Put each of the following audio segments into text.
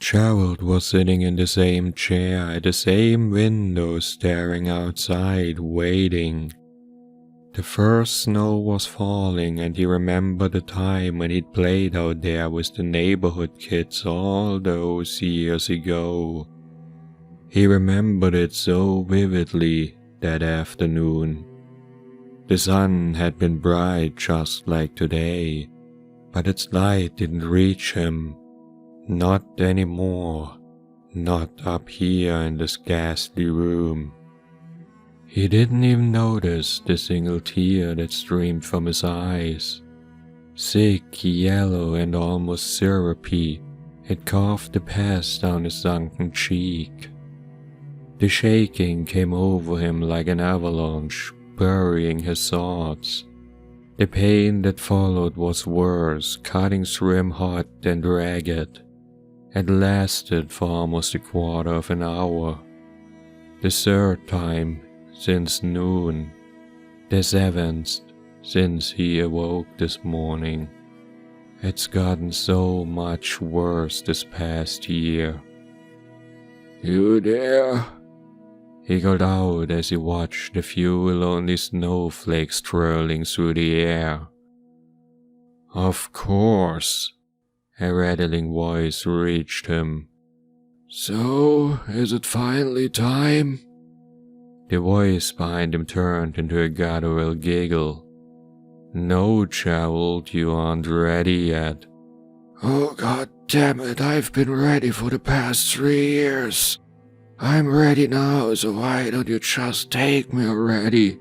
Gerald was sitting in the same chair at the same window, staring outside, waiting. The first snow was falling, and he remembered the time when he'd played out there with the neighborhood kids all those years ago. He remembered it so vividly that afternoon. The sun had been bright just like today, but its light didn't reach him. Not anymore. Not up here in this ghastly room. He didn't even notice the single tear that streamed from his eyes. Sick, yellow, and almost syrupy, it coughed the past down his sunken cheek. The shaking came over him like an avalanche, burying his thoughts. The pain that followed was worse, cutting through him hot and ragged. It lasted for almost a quarter of an hour. The third time since noon. The seventh since he awoke this morning. It's gotten so much worse this past year. "You there?" he called out as he watched the few lonely snowflakes twirling through the air. "Of course," a rattling voice reached him. "So, is it finally time?" The voice behind him turned into a guttural giggle. "No, Gerald, you aren't ready yet." "Oh, God damn it, I've been ready for the past 3 years. I'm ready now, so why don't you just take me already?"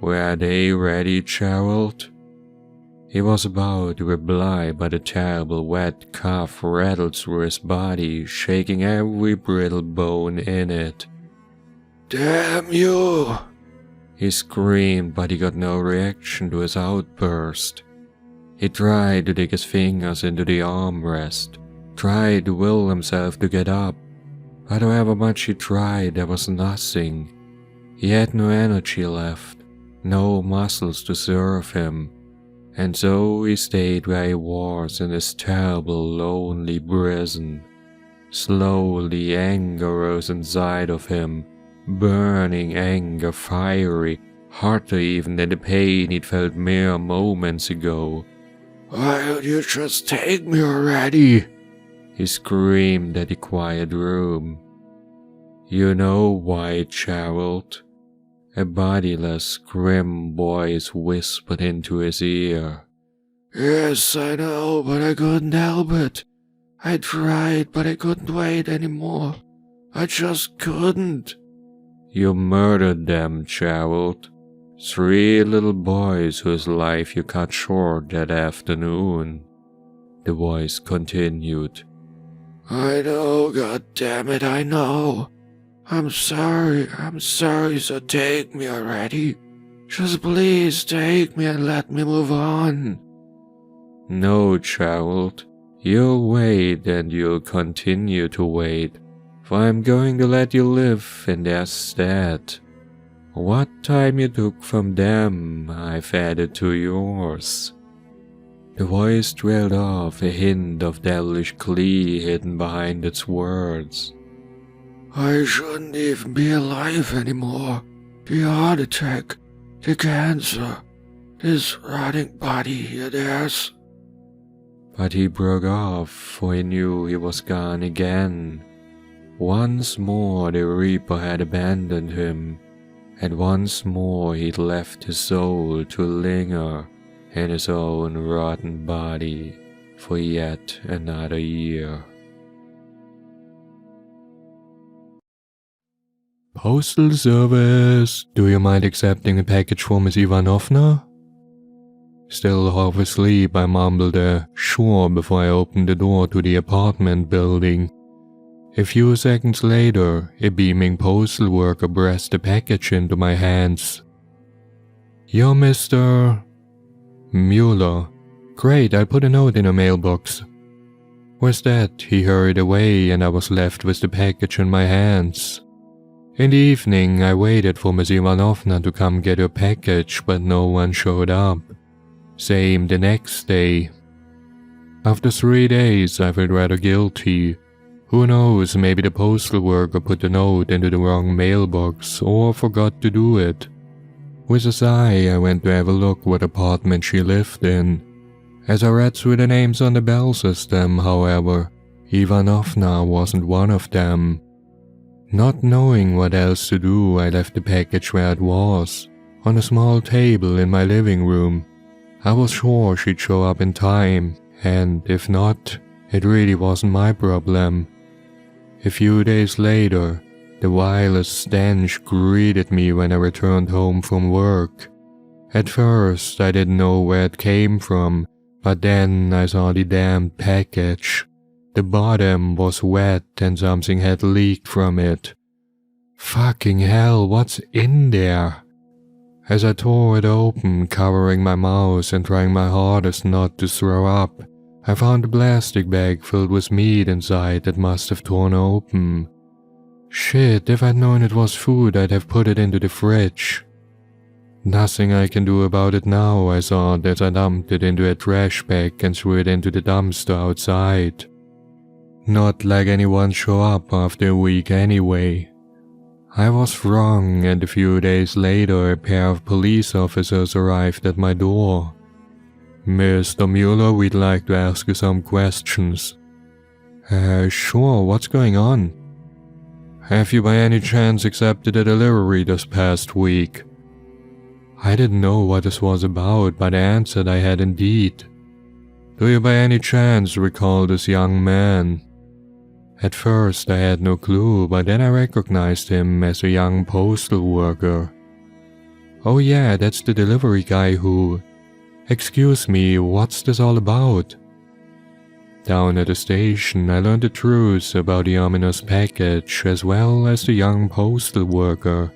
"Were they ready, Gerald?" He was about to reply, but a terrible wet cough rattled through his body, shaking every brittle bone in it. "Damn you!" he screamed, but he got no reaction to his outburst. He tried to dig his fingers into the armrest, tried to will himself to get up, but however much he tried, there was nothing. He had no energy left, no muscles to serve him, and so he stayed where he was in this terrible, lonely prison. Slowly, anger rose inside of him, burning anger, fiery, hotter even than the pain he'd felt mere moments ago. "Why don't you just take me already?" he screamed at the quiet room. "You know why, Gerald?" A bodiless, grim voice whispered into his ear. "Yes, I know, but I couldn't help it. I tried, but I couldn't wait anymore. I just couldn't." "You murdered them, Gerald. 3 little boys whose life you cut short that afternoon," the voice continued. "I know, goddammit, I know. I'm sorry, so take me already. Just please take me and let me move on." "No, Gerald. You'll wait and you'll continue to wait, for I'm going to let you live in their stead. What time you took from them, I've added to yours." The voice trailed off, a hint of devilish glee hidden behind its words. "I shouldn't even be alive anymore. The heart attack, the cancer, this rotting body of theirs." But he broke off, for he knew he was gone again. Once more the Reaper had abandoned him, and once more he'd left his soul to linger in his own rotten body for yet another year. "Postal service, do you mind accepting a package for Miss Ivanovna?" Still half asleep, I mumbled a "sure" before I opened the door to the apartment building. A few seconds later, a beaming postal worker pressed the package into my hands. "You're Mr. Mueller. Great, I'll put a note in a mailbox." With that, he hurried away and I was left with the package in my hands. In the evening, I waited for Miss Ivanovna to come get her package, but no one showed up. Same the next day. After 3 days, I felt rather guilty. Who knows, maybe the postal worker put the note into the wrong mailbox or forgot to do it. With a sigh, I went to have a look what apartment she lived in. As I read through the names on the bell system, however, Ivanovna wasn't one of them. Not knowing what else to do, I left the package where it was, on a small table in my living room. I was sure she'd show up in time, and if not, it really wasn't my problem. A few days later, the vilest stench greeted me when I returned home from work. At first, I didn't know where it came from, but then I saw the damned package. The bottom was wet and something had leaked from it. Fucking hell, what's in there? As I tore it open, covering my mouth and trying my hardest not to throw up, I found a plastic bag filled with meat inside that must have torn open. Shit, if I'd known it was food, I'd have put it into the fridge. Nothing I can do about it now, I thought as I dumped it into a trash bag and threw it into the dumpster outside. Not like anyone showed up after a week anyway. I was wrong, and a few days later a pair of police officers arrived at my door. "Mr. Mueller, we'd like to ask you some questions." Sure, what's going on?" "Have you by any chance accepted a delivery this past week?" I didn't know what this was about, but I answered I had indeed. "Do you by any chance recall this young man?" At first I had no clue, but then I recognized him as a young postal worker. "Oh yeah, that's the delivery guy who... Excuse me, what's this all about?" Down at the station, I learned the truth about the ominous package as well as the young postal worker.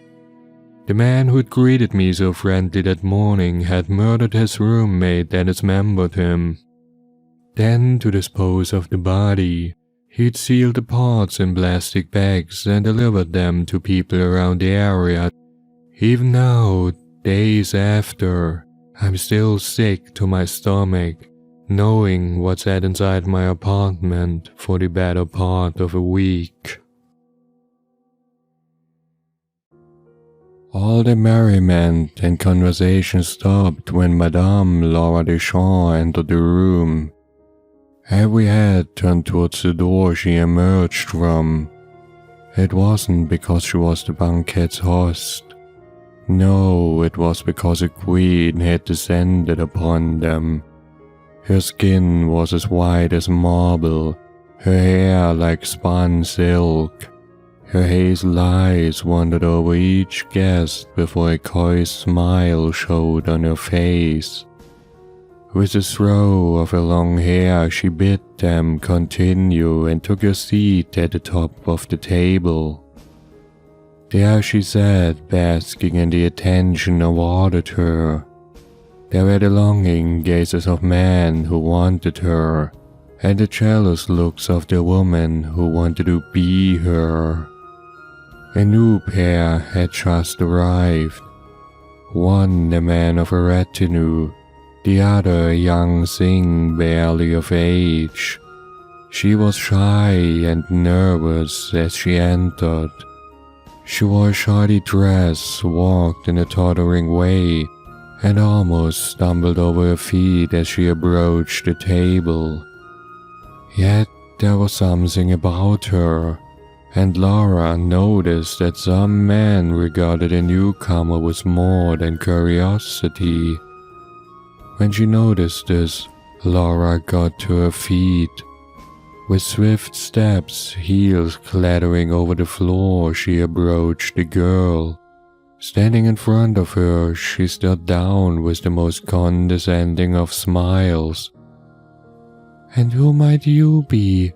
The man who'd greeted me so friendly that morning had murdered his roommate and dismembered him. Then, to dispose of the body, he'd sealed the parts in plastic bags and delivered them to people around the area. Even now, days after, I'm still sick to my stomach, knowing what's at inside my apartment for the better part of a week. All the merriment and conversation stopped when Madame Laura Deschamps entered the room. Every head turned towards the door she emerged from. It wasn't because she was the banquet's host. No, it was because a queen had descended upon them. Her skin was as white as marble, her hair like spun silk. Her hazel eyes wandered over each guest before a coy smile showed on her face. With a throw of her long hair, she bid them continue and took her seat at the top of the table. There she sat, basking in the attention awarded her. There were the longing gazes of men who wanted her, and the jealous looks of the woman who wanted to be her. A new pair had just arrived. One a man of a retinue, the other a young thing barely of age. She was shy and nervous as she entered. She wore a shoddy dress, walked in a tottering way, and almost stumbled over her feet as she approached the table. Yet there was something about her, and Laura noticed that some men regarded a newcomer with more than curiosity. When she noticed this, Laura got to her feet. With swift steps, heels clattering over the floor, she approached the girl. Standing in front of her, she stood down with the most condescending of smiles. "And who might you be?"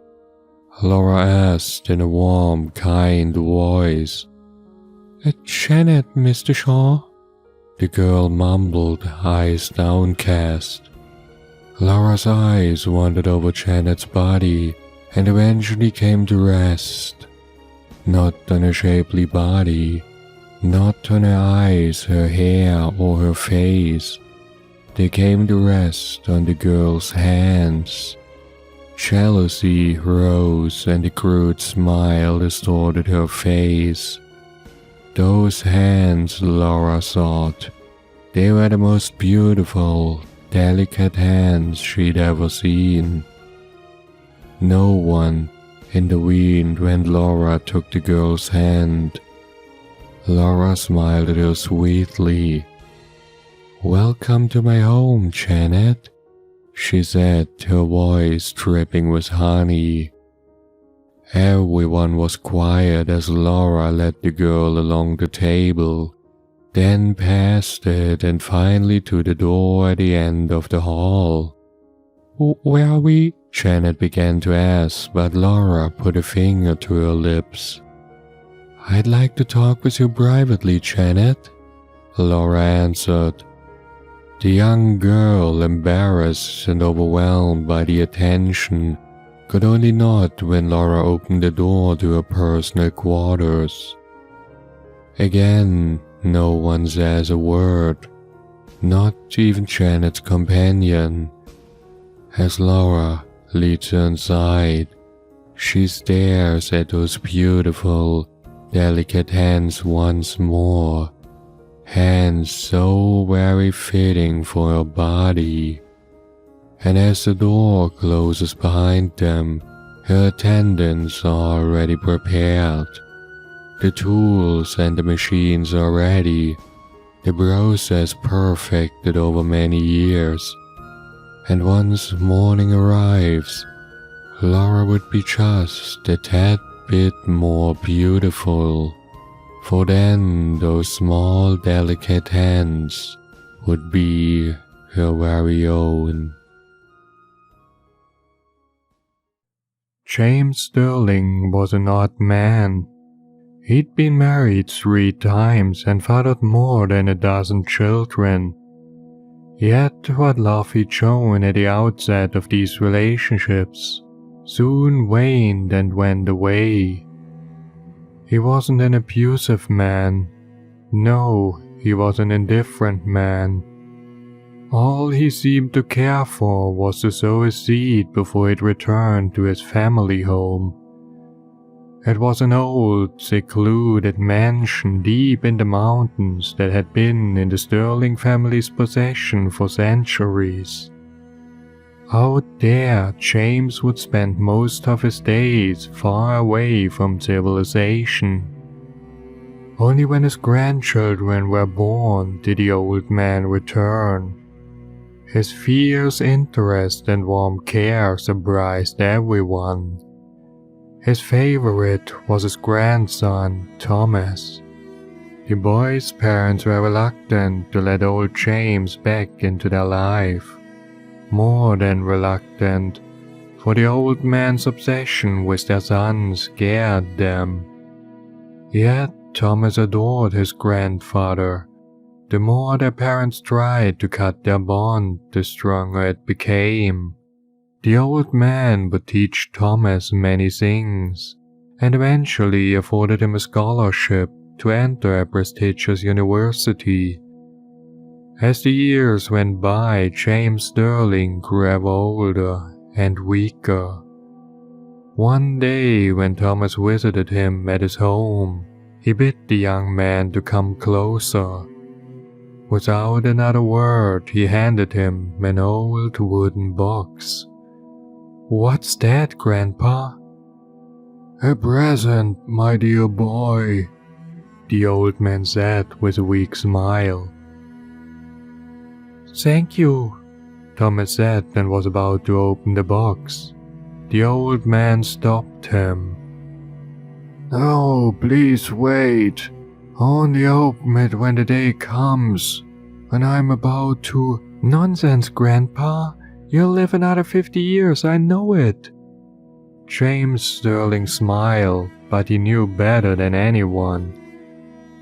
Laura asked in a warm, kind voice. "Janet, Mr. Shaw," the girl mumbled, eyes downcast. Laura's eyes wandered over Janet's body and eventually came to rest. Not on her shapely body, not on her eyes, her hair, or her face. They came to rest on the girl's hands. Jealousy rose and a crude smile distorted her face. Those hands, Laura thought. They were the most beautiful, delicate hands she'd ever seen. No one intervened when Laura took the girl's hand. Laura smiled at her sweetly. "Welcome to my home, Janet," she said, her voice dripping with honey. Everyone was quiet as Laura led the girl along the table, then past it and finally to the door at the end of the hall. "Where are we?" Janet began to ask, but Laura put a finger to her lips. "I'd like to talk with you privately, Janet," Laura answered. The young girl, embarrassed and overwhelmed by the attention, could only nod when Laura opened the door to her personal quarters. Again, no one says a word, not even Janet's companion. As Laura leads her inside, she stares at those beautiful, delicate hands once more, hands so very fitting for her body. And as the door closes behind them, her attendants are already prepared. The tools and the machines are ready, the process perfected over many years. And once morning arrives, Laura would be just a tad bit more beautiful, for then those small delicate hands would be her very own. James Sterling was an odd man. He'd been married 3 times and fathered more than a dozen children. Yet what love he'd shown at the outset of these relationships soon waned and went away. He wasn't an abusive man. No, he was an indifferent man. All he seemed to care for was to sow a seed before he'd returned to his family home. It was an old, secluded mansion deep in the mountains that had been in the Sterling family's possession for centuries. Out there, James would spend most of his days far away from civilization. Only when his grandchildren were born did the old man return. His fierce interest and warm care surprised everyone. His favorite was his grandson, Thomas. The boy's parents were reluctant to let old James back into their life. More than reluctant, for the old man's obsession with their son scared them. Yet Thomas adored his grandfather. The more their parents tried to cut their bond, the stronger it became. The old man would teach Thomas many things, and eventually afforded him a scholarship to enter a prestigious university. As the years went by, James Sterling grew ever older and weaker. One day, when Thomas visited him at his home, he bid the young man to come closer. Without another word, he handed him an old wooden box. "What's that, Grandpa?" "A present, my dear boy," the old man said with a weak smile. "Thank you," Thomas said and was about to open the box. The old man stopped him. "No, please wait. Only open it when the day comes, when I'm about to—" "Nonsense, Grandpa. You'll live another 50 years, I know it." James Sterling smiled, but he knew better than anyone.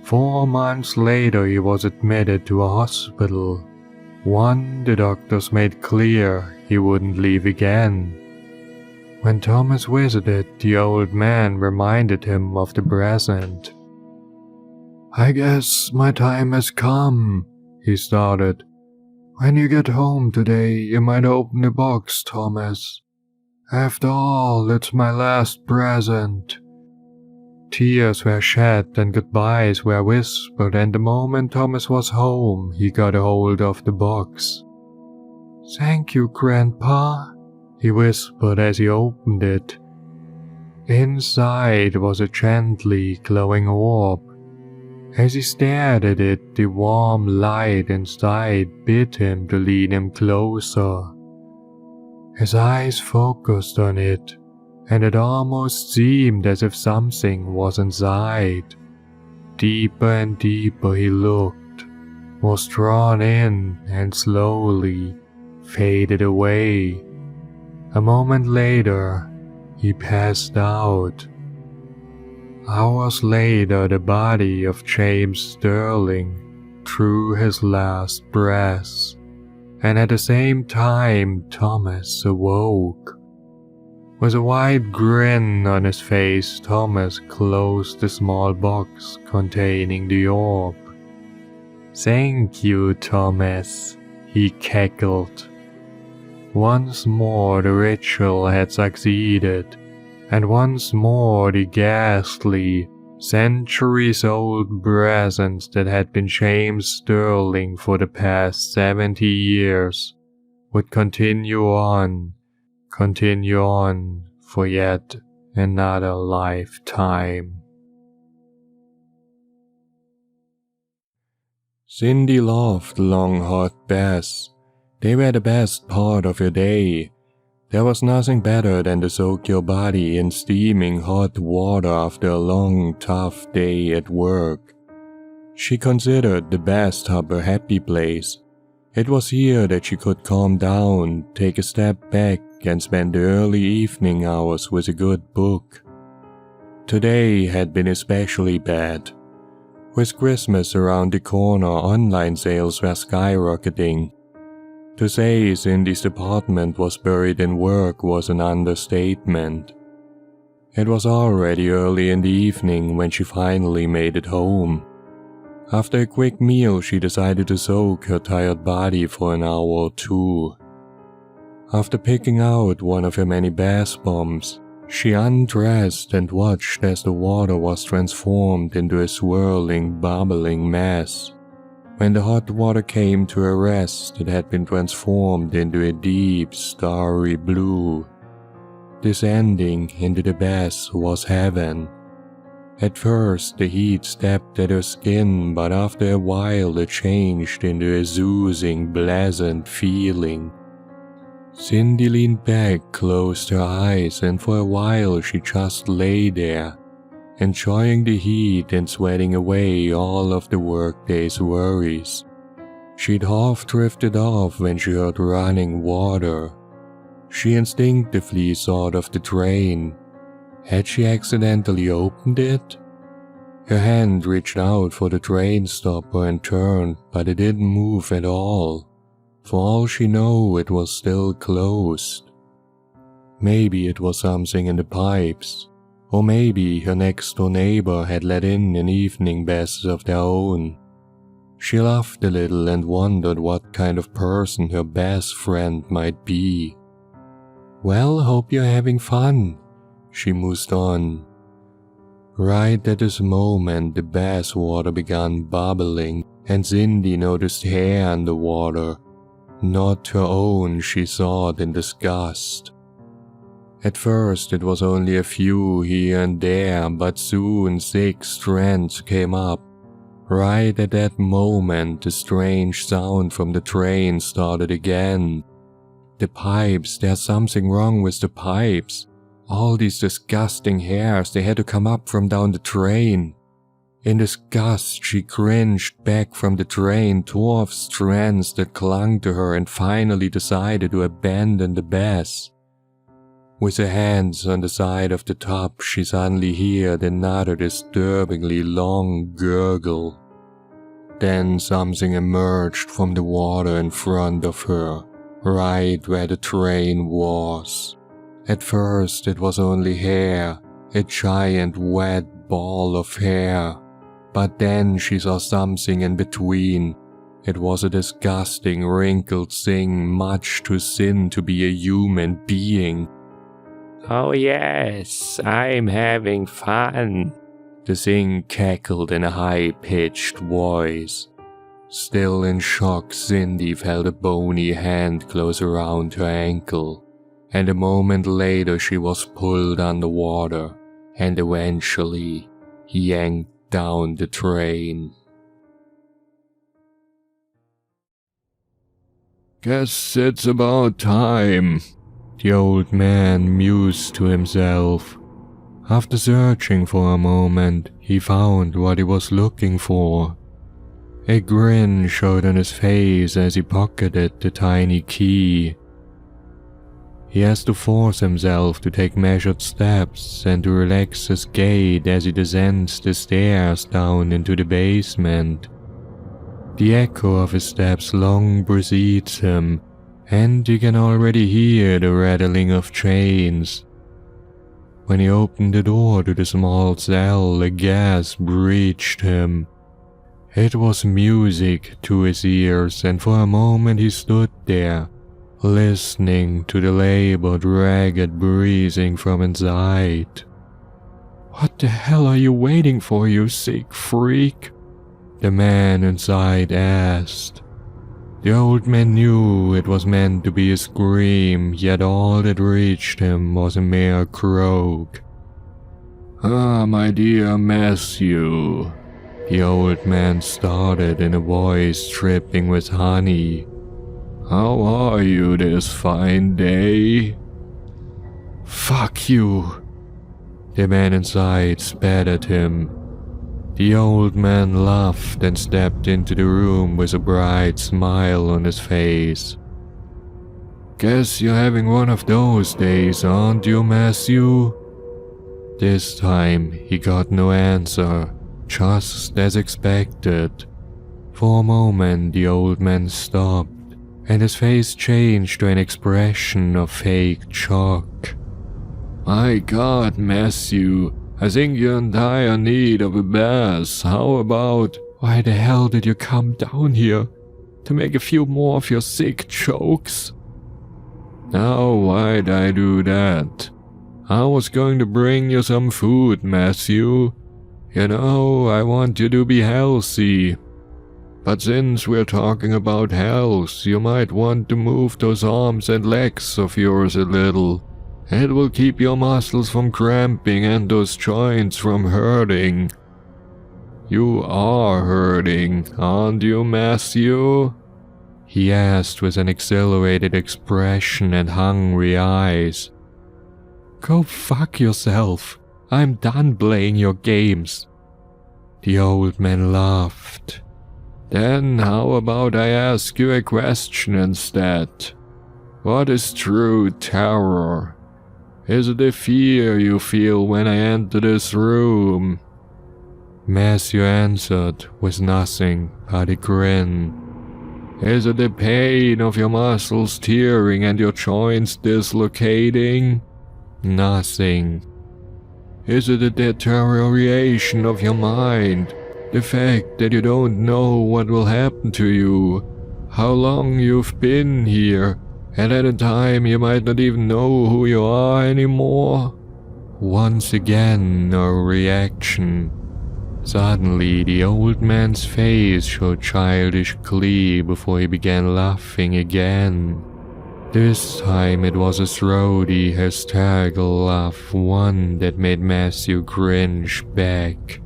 4 months later he was admitted to a hospital. One the doctors made clear he wouldn't leave again. When Thomas visited, the old man reminded him of the present. "I guess my time has come," he started. "When you get home today, you might open the box, Thomas." After all, it's my last present." Tears were shed and goodbyes were whispered, and the moment Thomas was home, he got a hold of the box. "Thank you, Grandpa," he whispered as he opened it. Inside was a gently glowing orb. As he stared at it, the warm light inside bid him to lean him closer. His eyes focused on it, and it almost seemed as if something was inside. Deeper and deeper he looked, was drawn in, and slowly faded away. A moment later, he passed out. Hours later, the body of James Sterling drew his last breath, and at the same time Thomas awoke. With a wide grin on his face, Thomas closed the small box containing the orb. "Thank you, Thomas," he cackled. Once more the ritual had succeeded, and once more the ghastly, centuries-old presence that had been James Sterling for the past 70 years would continue on for yet another lifetime. Cindy loved long hot baths. They were the best part of her day. There was nothing better than to soak your body in steaming hot water after a long, tough day at work. She considered the bathtub her happy place. It was here that she could calm down, take a step back, and spend the early evening hours with a good book. Today had been especially bad. With Christmas around the corner, online sales were skyrocketing. To say Cindy's apartment was buried in work was an understatement. It was already early in the evening when she finally made it home. After a quick meal, she decided to soak her tired body for an hour or two. After picking out one of her many bath bombs, she undressed and watched as the water was transformed into a swirling, bubbling mess. When the hot water came to a rest, it had been transformed into a deep, starry blue. Descending into the bath was heaven. At first, the heat stabbed at her skin, but after a while it changed into a soothing, pleasant feeling. Cindy leaned back, closed her eyes, and for a while she just lay there, enjoying the heat and sweating away all of the workday's worries. She'd half drifted off when she heard running water. She instinctively thought of the drain. Had she accidentally opened it? Her hand reached out for the drain stopper and turned, but it didn't move at all. For all she knew, it was still closed. Maybe it was something in the pipes. Or maybe her next-door neighbor had let in an evening bath of their own. She laughed a little and wondered what kind of person her best friend might be. "Well, hope you're having fun," she mused on. Right at this moment, the bath water began bubbling, and Cindy noticed hair underwater. Not her own, she thought in disgust. At first it was only a few here and there, but soon 6 strands came up. Right at that moment, the strange sound from the drain started again. The pipes, there's something wrong with the pipes. All these disgusting hairs, they had to come up from down the drain. In disgust, she cringed back from the drain, tore off strands that clung to her, and finally decided to abandon the bath. With her hands on the side of the tub, she suddenly heard another disturbingly long gurgle. Then something emerged from the water in front of her, right where the drain was. At first it was only hair, a giant wet ball of hair. But then she saw something in between. It was a disgusting, wrinkled thing, much too thin to be a human being. "Oh yes, I'm having fun," the thing cackled in a high-pitched voice. Still in shock, Cindy felt a bony hand close around her ankle, and a moment later she was pulled underwater and eventually yanked down the drain. "Guess it's about time," the old man mused to himself. After searching for a moment, he found what he was looking for. A grin showed on his face as he pocketed the tiny key. He has to force himself to take measured steps and to relax his gait as he descends the stairs down into the basement. The echo of his steps long precedes him, and he can already hear the rattling of chains. When he opened the door to the small cell, a gasp reached him. It was music to his ears, and for a moment he stood there, listening to the labored, ragged breathing from inside. "What the hell are you waiting for, you sick freak?" the man inside asked. The old man knew it was meant to be a scream, yet all that reached him was a mere croak. "Ah, my dear Myuu," the old man started in a voice dripping with honey. "How are you this fine day?" "Fuck you!" the man inside spat at him. The old man laughed and stepped into the room with a bright smile on his face. "Guess you're having one of those days, aren't you, Myuu?" This time he got no answer, just as expected. For a moment the old man stopped, and his face changed to an expression of fake shock. "My God, Myuu, I think you're in dire need of a bath. How about—" "Why the hell did you come down here? To make a few more of your sick jokes?" "Now why'd I do that? I was going to bring you some food, Myuu. You know, I want you to be healthy. But since we're talking about health, you might want to move those arms and legs of yours a little. It will keep your muscles from cramping and those joints from hurting." "You are hurting, aren't you, Myuu?" he asked with an exhilarated expression and hungry eyes. "Go fuck yourself. I'm done playing your games." The old man laughed. "Then how about I ask you a question instead? What is true terror? Is it the fear you feel when I enter this room?" Myuu answered with nothing but a grin. "Is it the pain of your muscles tearing and your joints dislocating?" Nothing. "Is it the deterioration of your mind? The fact that you don't know what will happen to you? How long you've been here? And at a time you might not even know who you are anymore?" Once again, no reaction. Suddenly, the old man's face showed childish glee before he began laughing again. This time it was a throaty, hysterical laugh, one that made Myuu cringe back.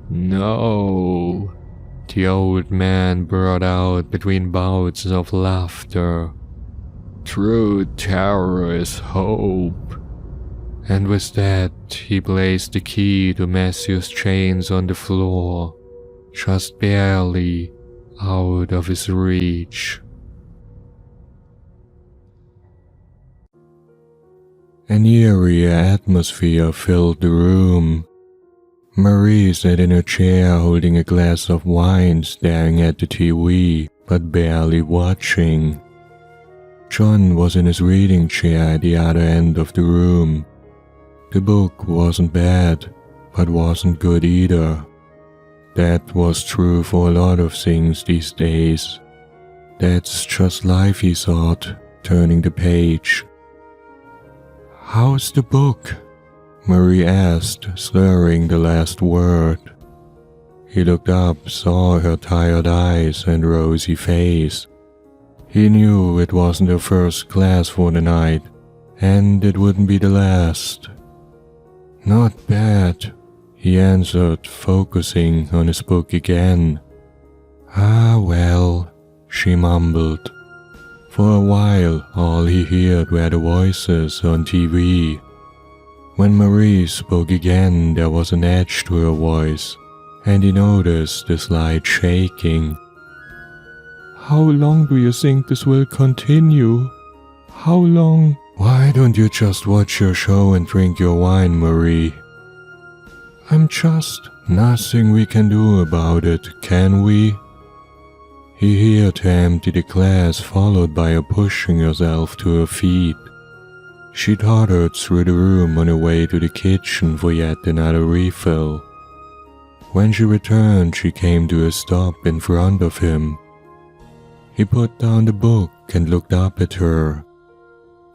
"No," the old man brought out between bouts of laughter. "True terror is hope." And with that, he placed the key to Myuu's chains on the floor, just barely out of his reach. An eerie atmosphere filled the room. Marie sat in her chair holding a glass of wine, staring at the TV, but barely watching. John was in his reading chair at the other end of the room. The book wasn't bad, but wasn't good either. That was true for a lot of things these days. That's just life, he thought, turning the page. "How's the book?" Marie asked, slurring the last word. He looked up, saw her tired eyes and rosy face. He knew it wasn't her first class for the night, and it wouldn't be the last. "Not bad," he answered, focusing on his book again. "Ah, well," she mumbled. For a while, all he heard were the voices on TV. When Marie spoke again, there was an edge to her voice, and he noticed the slight shaking. "How long do you think this will continue? How long?" "Why don't you just watch your show and drink your wine, Marie?" Nothing we can do about it, can we?" He heard her empty the glass, followed by her pushing herself to her feet. She tottered through the room on her way to the kitchen for yet another refill. When she returned, she came to a stop in front of him. He put down the book and looked up at her.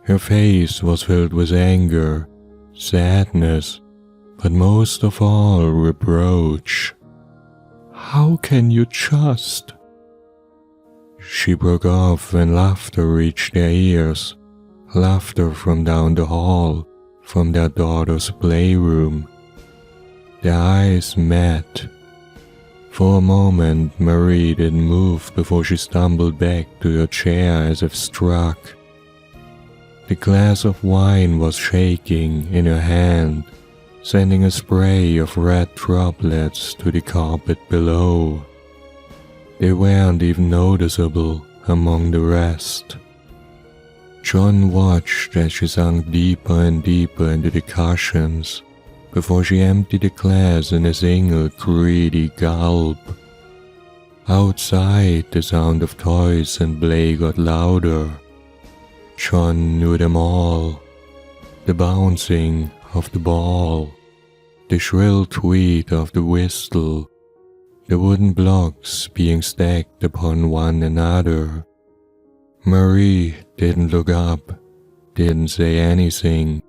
Her face was filled with anger, sadness, but most of all reproach. "How can you just?" She broke off when laughter reached their ears, laughter from down the hall, from their daughter's playroom. Their eyes met. For a moment, Marie didn't move before she stumbled back to her chair as if struck. The glass of wine was shaking in her hand, sending a spray of red droplets to the carpet below. They weren't even noticeable among the rest. John watched as she sank deeper and deeper into the cushions before she emptied the glass in a single greedy gulp. Outside, the sound of toys and play got louder. John knew them all. The bouncing of the ball, the shrill tweet of the whistle, the wooden blocks being stacked upon one another. Marie didn't look up, didn't say anything.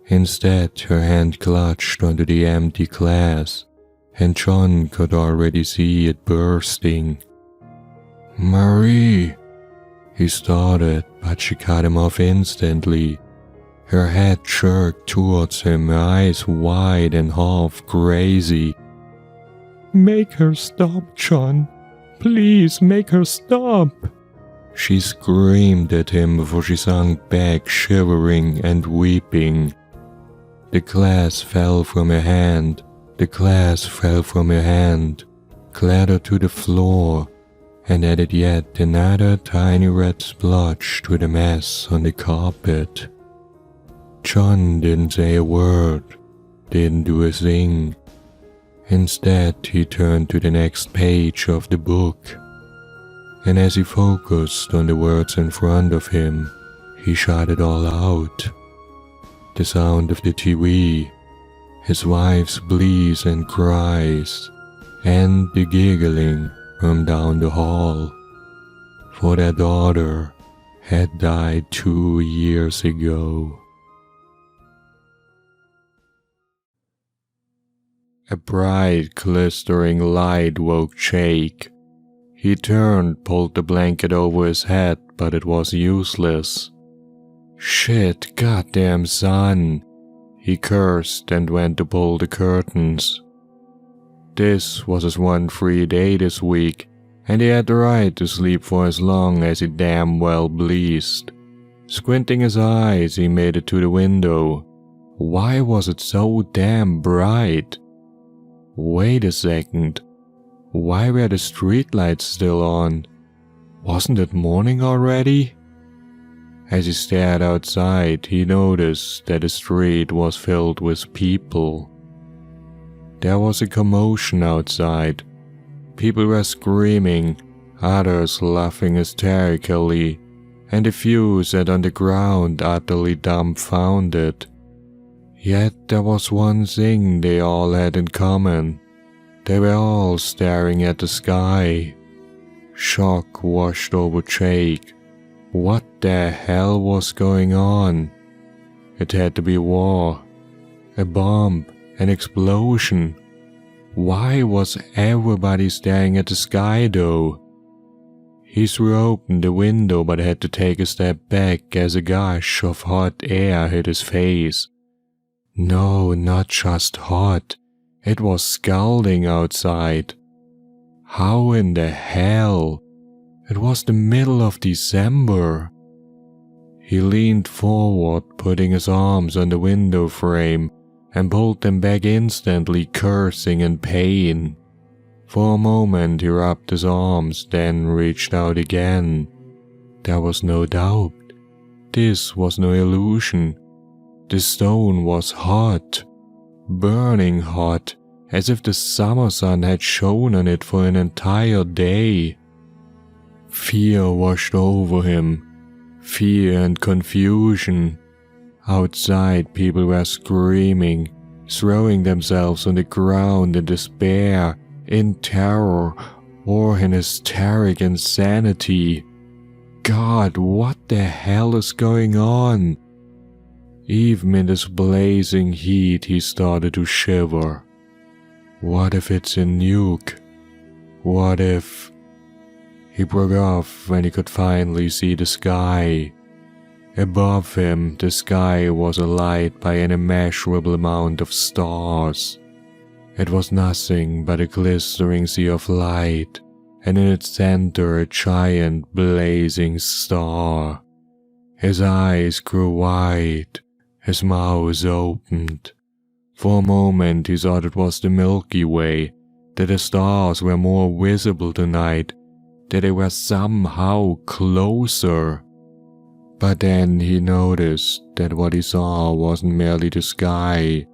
Instead, her hand clutched onto the empty glass, and John could already see it bursting. "Marie!" He started, but she cut him off instantly. Her head jerked towards him, her eyes wide and half crazy. "Make her stop, John. Please make her stop." She screamed at him before she sank back, shivering and weeping. The glass fell from her hand. The glass fell from her hand, clattered to the floor, and added yet another tiny red splotch to the mess on the carpet. John didn't say a word, didn't do a thing. Instead, he turned to the next page of the book, and as he focused on the words in front of him, he shut it all out. The sound of the TV, his wife's pleas and cries, and the giggling from down the hall, for their daughter had died 2 years ago. A bright, glistering light woke Jake. He turned, pulled the blanket over his head, but it was useless. "Shit, goddamn son," he cursed and went to pull the curtains. This was his one free day this week, and he had the right to sleep for as long as he damn well pleased. Squinting his eyes, he made it to the window. Why was it so damn bright? Wait a second. Why were the streetlights still on? Wasn't it morning already? As he stared outside, he noticed that the street was filled with people. There was a commotion outside. People were screaming, others laughing hysterically, and a few sat on the ground utterly dumbfounded. Yet there was one thing they all had in common. They were all staring at the sky. Shock washed over Jake. What the hell was going on? It had to be war. A bomb. An explosion. Why was everybody staring at the sky though? He threw open the window but had to take a step back as a gush of hot air hit his face. No, not just hot. It was scalding outside. How in the hell? It was the middle of December. He leaned forward, putting his arms on the window frame, and pulled them back instantly, cursing in pain. For a moment he rubbed his arms, then reached out again. There was no doubt. This was no illusion. The stone was hot. Burning hot, as if the summer sun had shone on it for an entire day. Fear washed over him. Fear and confusion. Outside, people were screaming, throwing themselves on the ground in despair, in terror, or in hysteric insanity. God, what the hell is going on? Even in this blazing heat, he started to shiver. What if it's a nuke? What if... He broke off when he could finally see the sky. Above him, the sky was alight by an immeasurable amount of stars. It was nothing but a glistering sea of light, and in its center a giant blazing star. His eyes grew wide, his mouth opened. For a moment he thought it was the Milky Way, that the stars were more visible tonight, that they were somehow closer. But then he noticed that what he saw wasn't merely the sky,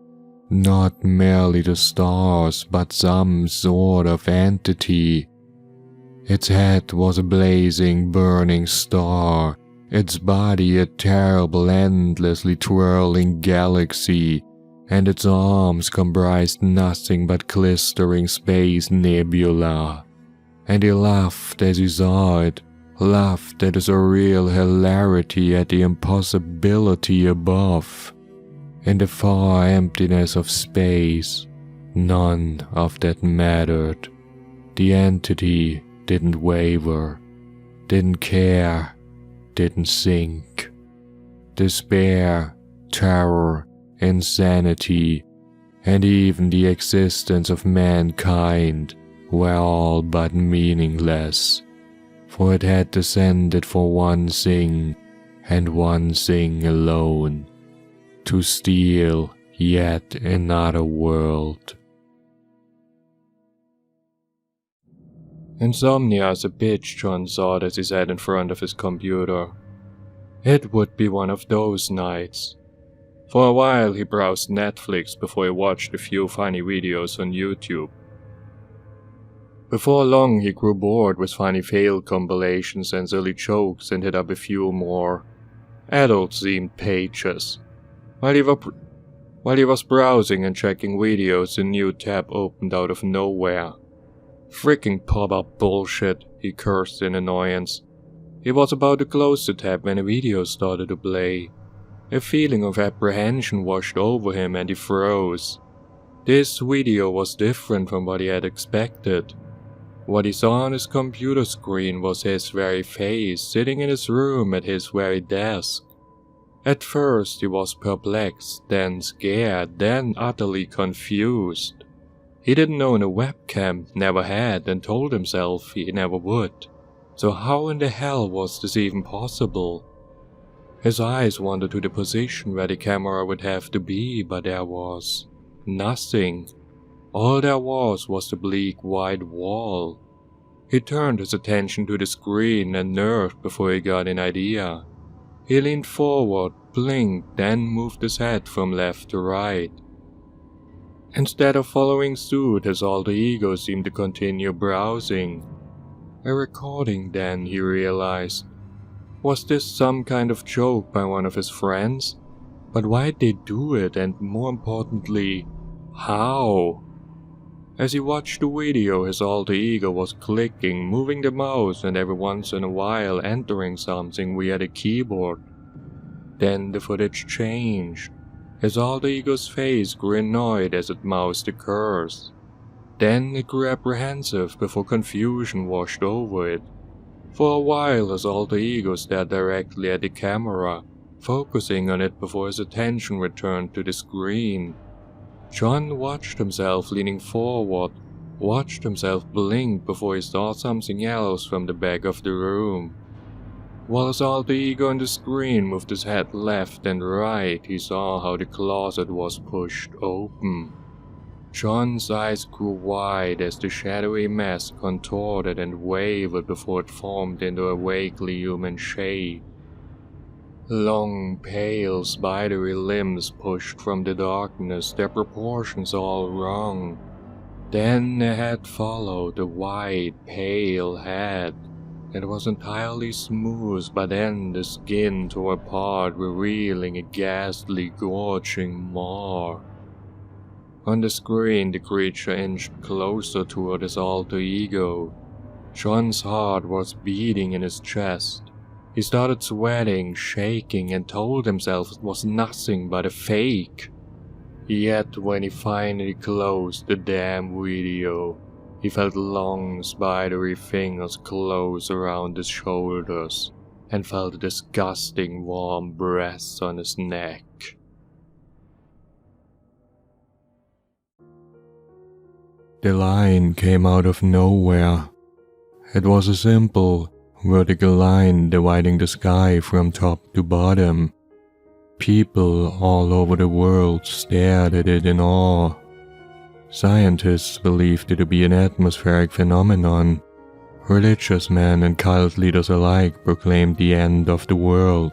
not merely the stars, but some sort of entity. Its head was a blazing, burning star, its body a terrible, endlessly twirling galaxy, and its arms comprised nothing but glistering space nebula. And he laughed as he saw it, laughed at the surreal hilarity at the impossibility above. In the far emptiness of space, none of that mattered. The entity didn't waver, didn't care, didn't sink. Despair, terror, insanity, and even the existence of mankind were all but meaningless, for it had descended for one thing, and one thing alone: to steal yet another world. Insomnia is a bitch, John thought as he sat in front of his computer. It would be one of those nights. For a while he browsed Netflix before he watched a few funny videos on YouTube. Before long he grew bored with funny fail compilations and silly jokes and hit up a few more adult-themed pages. While he was browsing and checking videos, a new tab opened out of nowhere. Freaking pop-up bullshit, he cursed in annoyance. He was about to close the tab when a video started to play. A feeling of apprehension washed over him and he froze. This video was different from what he had expected. What he saw on his computer screen was his very face sitting in his room at his very desk. At first he was perplexed, then scared, then utterly confused. He didn't own a webcam, never had, and told himself he never would. So how in the hell was this even possible? His eyes wandered to the position where the camera would have to be, but there was nothing. All there was the bleak white wall. He turned his attention to the screen and nerved before he got an idea. He leaned forward, blinked, then moved his head from left to right. Instead of following suit, his alter ego seemed to continue browsing. A recording then, he realized. Was this some kind of joke by one of his friends? But why'd they do it, and more importantly, how? As he watched the video, his alter ego was clicking, moving the mouse, and every once in a while entering something via the keyboard. Then the footage changed. His alter ego's face grew annoyed as it mouthed a curse. Then it grew apprehensive before confusion washed over it. For a while his alter ego stared directly at the camera, focusing on it before his attention returned to the screen. John watched himself leaning forward, watched himself blink before he saw something else from the back of the room. While his alter ego on the screen moved his head left and right, he saw how the closet was pushed open. John's eyes grew wide as the shadowy mass contorted and wavered before it formed into a vaguely human shape. Long, pale, spidery limbs pushed from the darkness, their proportions all wrong. Then a head followed, a wide, pale head. It was entirely smooth, but then the skin tore apart, revealing a ghastly, gorging maw. On the screen, the creature inched closer toward his alter ego. John's heart was beating in his chest. He started sweating, shaking, and told himself it was nothing but a fake. Yet when he finally closed the damn video, he felt long, spidery fingers close around his shoulders, and felt a disgusting warm breath on his neck. The line came out of nowhere. It was a simple, vertical line dividing the sky from top to bottom. People all over the world stared at it in awe. Scientists believed it to be an atmospheric phenomenon. Religious men and cult leaders alike proclaimed the end of the world.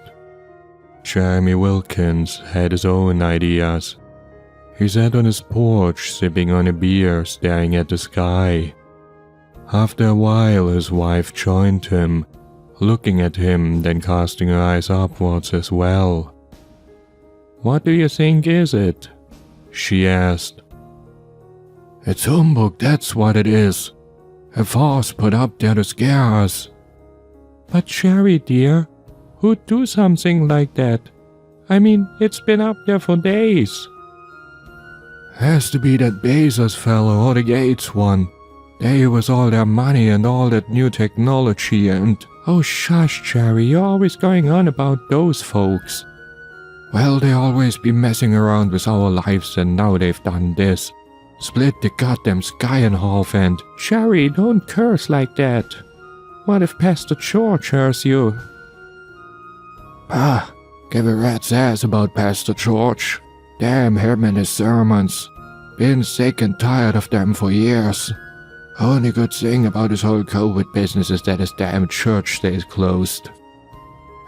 Jeremy Wilkins had his own ideas. He sat on his porch, sipping on a beer, staring at the sky. After a while, his wife joined him, looking at him, then casting her eyes upwards as well. "What do you think is it?" she asked. "It's humbug, that's what it is. A force put up there to scare us." "But Sherry, dear, who'd do something like that? I mean, it's been up there for days." "Has to be that Bezos fellow or the Gates one. They with all their money and all that new technology and—" "Oh shush, Cherry, you're always going on about those folks." "Well, they always be messing around with our lives and now they've done this. Split the goddamn sky in half and—" "Cherry, don't curse like that. What if Pastor George hears you?" "Ah, give a rat's ass about Pastor George. Damn him and his sermons. Been sick and tired of them for years. Only good thing about this whole COVID business is that his damn church stays closed."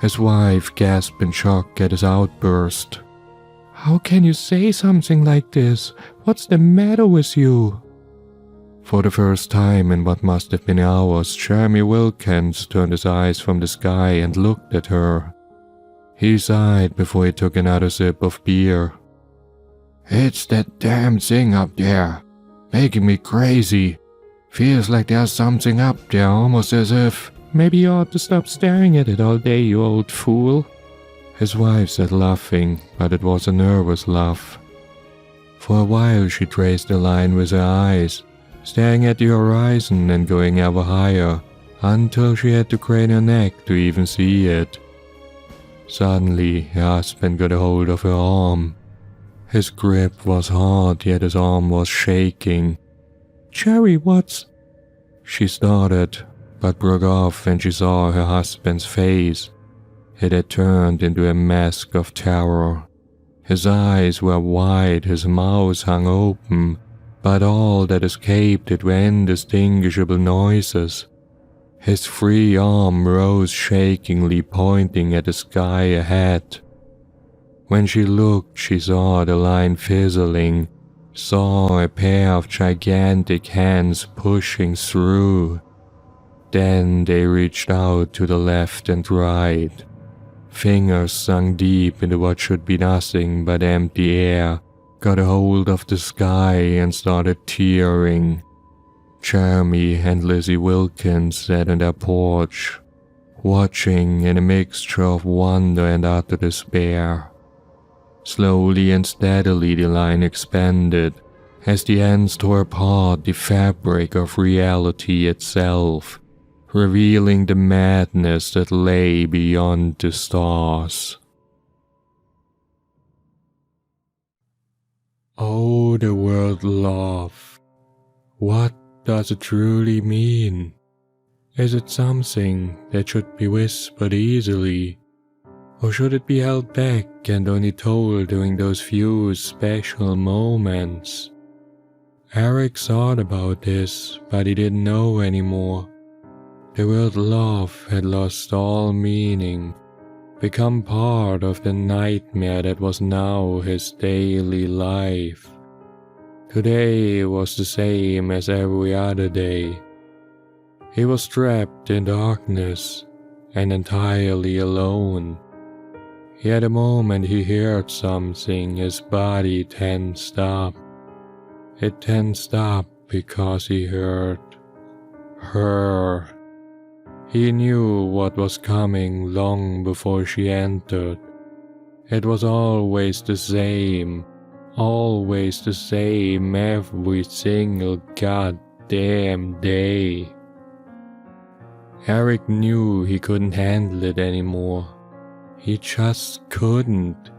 His wife gasped in shock at his outburst. "How can you say something like this? What's the matter with you?" For the first time in what must have been hours, Jeremy Wilkins turned his eyes from the sky and looked at her. He sighed before he took another sip of beer. "It's that damn thing up there, making me crazy. Feels like there's something up there, almost as if—" "Maybe you ought to stop staring at it all day, you old fool," his wife said, laughing, but it was a nervous laugh. For a while she traced the line with her eyes, staring at the horizon and going ever higher, until she had to crane her neck to even see it. Suddenly, her husband got a hold of her arm. His grip was hard, yet his arm was shaking. "Cherry, what's—" She started, but broke off when she saw her husband's face. It had turned into a mask of terror. His eyes were wide, his mouth hung open, but all that escaped it were indistinguishable noises. His free arm rose shakingly, pointing at the sky ahead. When she looked, she saw the line fizzling, saw a pair of gigantic hands pushing through. Then they reached out to the left and right. Fingers sunk deep into what should be nothing but empty air, got a hold of the sky and started tearing. Jeremy and Lizzie Wilkins sat on their porch. watching in a mixture of wonder and utter despair. Slowly and steadily the line expanded, as the ends tore apart the fabric of reality itself, revealing the madness that lay beyond the stars. Oh, the word love. What does it truly mean? Is it something that should be whispered easily? Or should it be held back and only told during those few special moments? Eric thought about this, but he didn't know anymore. The word love had lost all meaning, become part of the nightmare that was now his daily life. Today was the same as every other day. He was trapped in darkness and entirely alone. Yet the moment he heard something, his body tensed up. It tensed up because he heard her. He knew what was coming long before she entered. It was always the same every single goddamn day. Eric knew he couldn't handle it anymore. He just couldn't.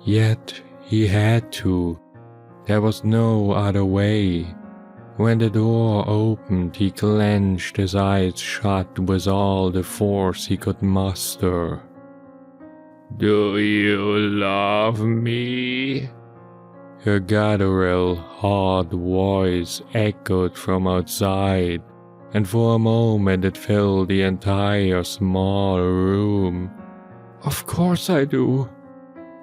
Yet he had to. There was no other way. When the door opened, he clenched his eyes shut with all the force he could muster. "Do you love me?" Her guttural, hard voice echoed from outside, and for a moment it filled the entire small room. "Of course I do,"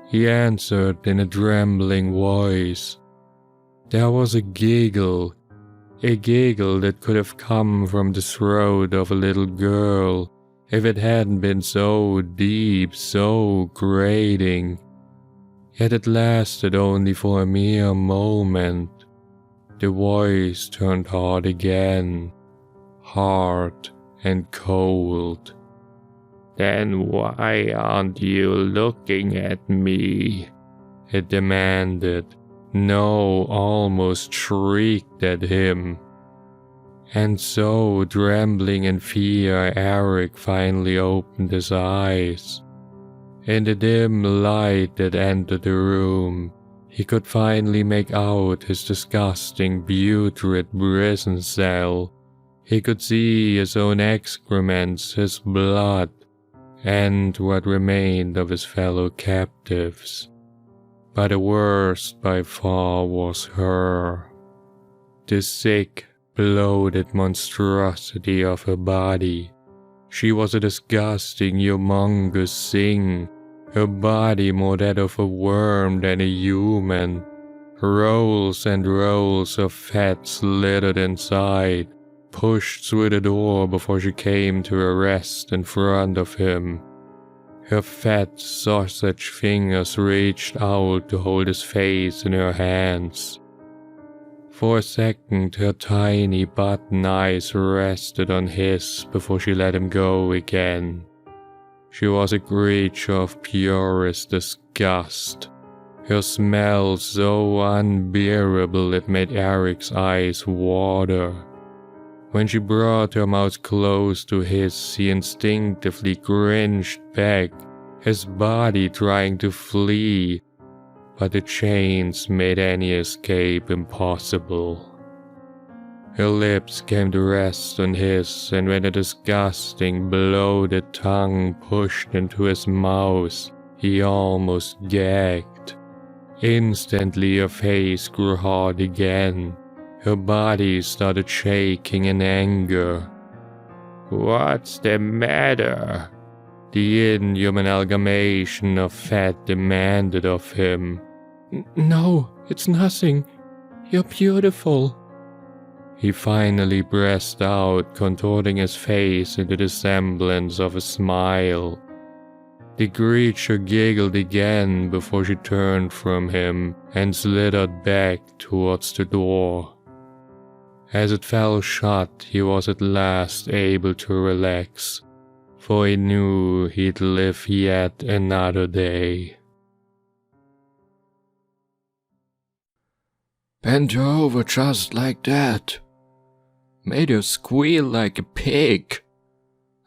he answered in a trembling voice. There was a giggle that could have come from the throat of a little girl if it hadn't been so deep, so grating. Yet it lasted only for a mere moment. The voice turned hard again, hard and cold. "Then why aren't you looking at me?" it demanded. No, almost shrieked at him. And so, trembling in fear, Eric finally opened his eyes. In the dim light that entered the room, he could finally make out his disgusting putrid prison cell. He could see his own excrements, his blood, and what remained of his fellow captives. But the worst by far was her. The sick, bloated monstrosity of her body. She was a disgusting, humongous thing, her body more that of a worm than a human. Rolls and rolls of fat slithered inside, pushed through the door before she came to a rest in front of him. Her fat sausage fingers reached out to hold his face in her hands. For a second, her tiny button eyes rested on his before she let him go again. She was a creature of purest disgust, her smell so unbearable it made Eric's eyes water. When she brought her mouth close to his, he instinctively cringed back, his body trying to flee, but the chains made any escape impossible. Her lips came to rest on his, and when a disgusting, bloated tongue pushed into his mouth, he almost gagged. Instantly her face grew hard again. Her body started shaking in anger. "What's the matter?" the inhuman amalgamation of fat demanded of him. "No, it's nothing. You're beautiful." He finally pressed out, contorting his face into the semblance of a smile. The creature giggled again before she turned from him and slithered back towards the door. As it fell shut, he was at last able to relax. for he knew he'd live yet another day. Bent her over just like that. Made her squeal like a pig.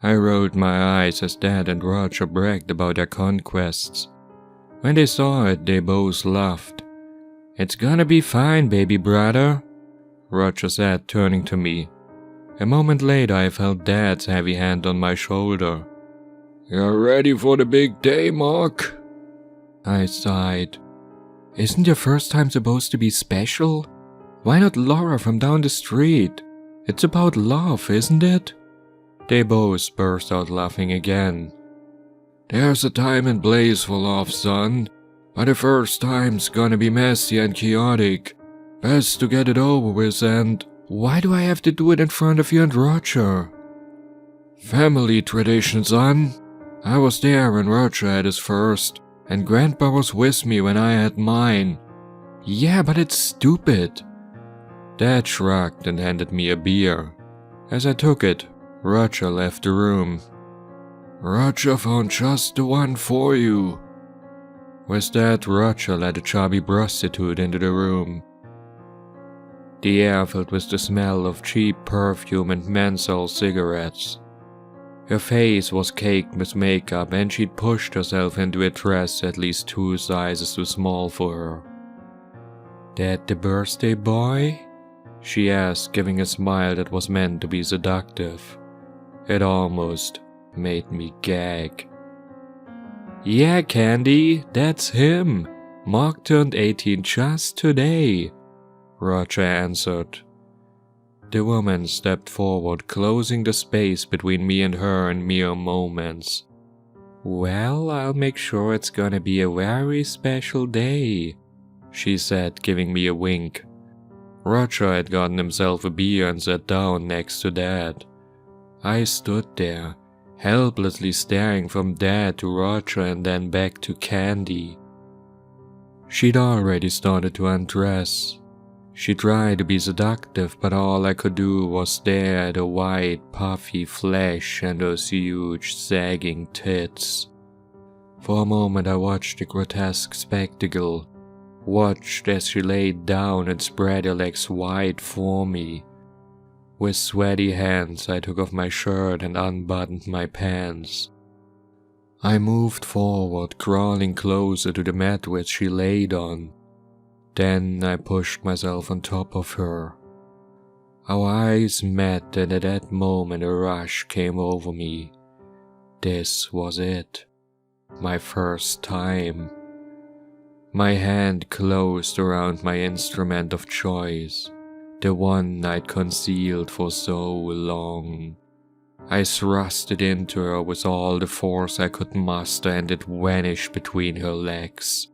I rolled my eyes as Dad and Roger bragged about their conquests. When they saw it, they both laughed. "It's gonna be fine, baby brother," Roger said, turning to me. A moment later, I felt Dad's heavy hand on my shoulder. "You're ready for the big day, Mark?" I sighed. "Isn't your first time supposed to be special? Why not Laura from down the street? It's about love, isn't it?" They both burst out laughing again. "There's a time and place for love, son, but the first time's gonna be messy and chaotic. Best to get it over with and— Why do I have to do it in front of you and Roger?" "Family tradition, son. I was there when Roger had his first, and Grandpa was with me when I had mine." "Yeah, but it's stupid." Dad shrugged and handed me a beer. As I took it, Roger left the room. "Roger found just the one for you." With that, Roger led a chubby prostitute into the room. The air filled with the smell of cheap perfume and menthol cigarettes. Her face was caked with makeup and she'd pushed herself into a dress at least 2 sizes too small for her. "That the birthday boy?" she asked, giving a smile that was meant to be seductive. It almost made me gag. "Yeah, Candy, that's him. Mark turned 18 just today," Roger answered. The woman stepped forward, closing the space between me and her in mere moments. "Well, I'll make sure it's gonna be a very special day," she said, giving me a wink. Roger had gotten himself a beer and sat down next to Dad. I stood there, helplessly staring from Dad to Roger and then back to Candy. She'd already started to undress. She tried to be seductive, but all I could do was stare at her white, puffy flesh and those huge, sagging tits. For a moment I watched the grotesque spectacle, watched as she laid down and spread her legs wide for me. With sweaty hands I took off my shirt and unbuttoned my pants. I moved forward, crawling closer to the mattress she laid on. Then I pushed myself on top of her. Our eyes met and at that moment a rush came over me. This was it. My first time. My hand closed around my instrument of choice, the one I'd concealed for so long. I thrust it into her with all the force I could muster and it vanished between her legs.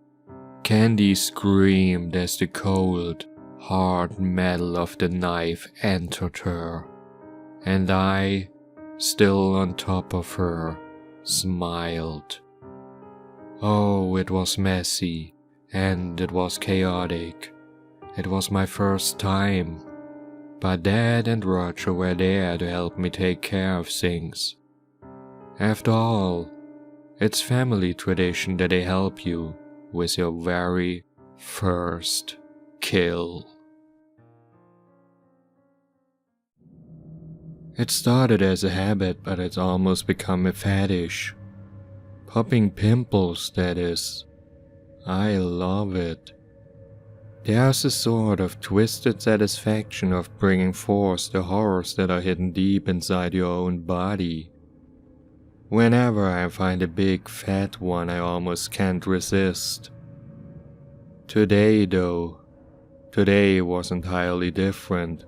Candy screamed as the cold, hard metal of the knife entered her, and I, still on top of her, smiled. Oh, it was messy, and it was chaotic. It was my first time, but Dad and Roger were there to help me take care of things. After all, it's family tradition that they help you with your very first kill. It started as a habit, but it's almost become a fetish. Popping pimples, that is. I love it. There's a sort of twisted satisfaction of bringing forth the horrors that are hidden deep inside your own body. Whenever I find a big fat one, I almost can't resist. Today was entirely different.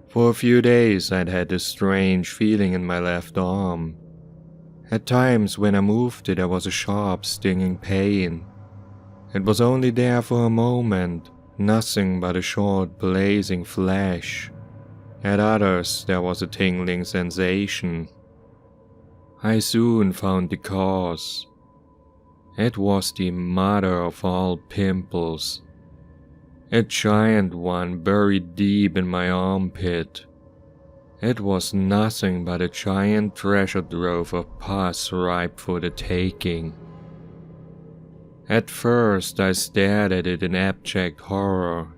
For a few days I'd had this strange feeling in my left arm. At times when I moved it, there was a sharp, stinging pain. It was only there for a moment, nothing but a short, blazing flash. At others, there was a tingling sensation. I soon found the cause. It was the mother of all pimples. A giant one buried deep in my armpit. It was nothing but a giant treasure trove of pus ripe for the taking. At first I stared at it in abject horror.